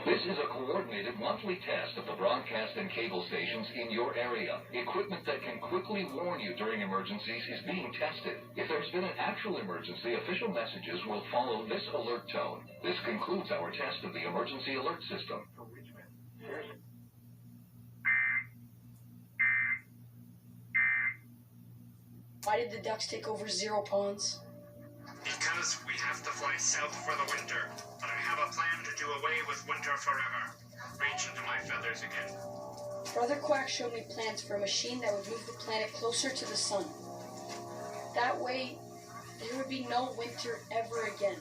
This is a coordinated monthly test of the broadcast and cable stations in your area. Equipment that can quickly warn you during emergencies is being tested. If there's been an actual emergency, official messages will follow this alert tone. This concludes our test of the emergency alert system. Why did the ducks take over 0 ponds? Because we have to fly south for the winter, but I have a plan to do away with winter forever. Reach into my feathers again. Brother Quack showed me plans for a machine that would move the planet closer to the sun. That way, there would be no winter ever again.